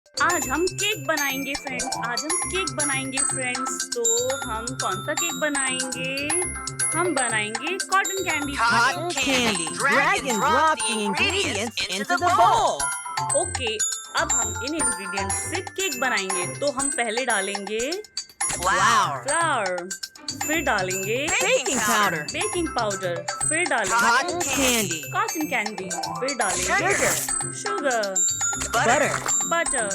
आज हम केक बनाएंगे फ्रेंड्स। तो हम कौन सा केक बनाएंगे? हम बनाएंगे cotton candy. Cotton candy. Drag and drop the ingredients into the bowl. Okay, अब हम इन इंग्रेडिएंट्स से केक बनाएंगे। तो हम पहले डालेंगे Flour. फ्लावर, फिर डालेंगे Baking powder. बेकिंग पाउडर, फिर डालेंगे Cotton candy. कॉटन कैंडी, फिर डालेंगे Sugar. Sugar, Butter. Butter,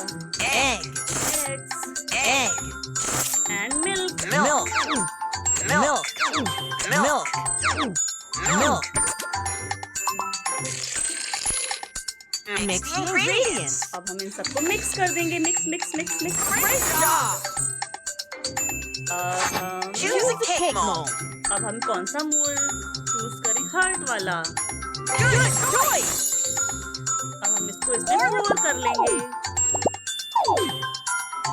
Egg. Eggs Egg. And milk. Milk. Milk. Milk. Milk. Mix the ingredients. अब हम इन सबको मिक्स कर देंगे। Mix mix mix mix. Great job. अब हम Choose a cake mold. अब हम कौन सा मोल्ड चूज करें? हार्ट वाला। Good choice. अब हम इसको इसमें रोल कर लेंगे। Put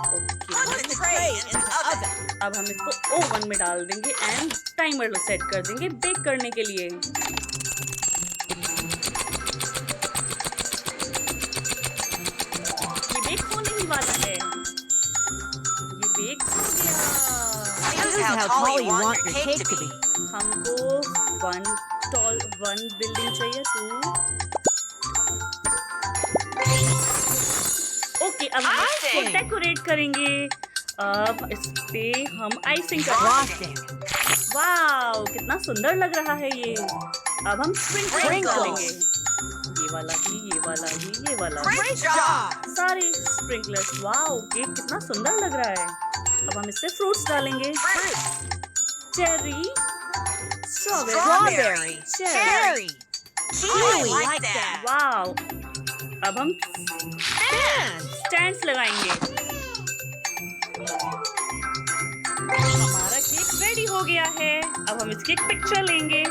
okay, the tray in the oven. अब हम इसको ओवन में डाल देंगे एंड टाइमर सेट कर देंगे बेक करने के लिए। ये बेक होने ही वाला है। ये बेक हो गया। This is how tall you want your cake to be. हमको वन बिल्डिंग चाहिए। ओके, अब हम इसको Icing. डेकोरेट करेंगे। अब इस पे हम आइसिंग कर Frosting. वाओ, कितना सुंदर लग रहा है ये। अब हम स्प्रिंकलर Sprinkles. डालेंगे। ये वाला भी, ये वाला भी, ये वाला भी। Great job. सारे स्प्रिंकलर्स। वाओ, केक कितना सुंदर लग रहा है। अब हम इससे फ्रूट्स डालेंगे। Fruit. Cherry, strawberry, Strawberry. Cherry. Cherry. Kiwi. Like that. Wow, अब हम Fans. स्टैंड्स लगाएंगे। हमारा केक रेडी हो गया है। अब हम इसकी एक पिक्चर लेंगे।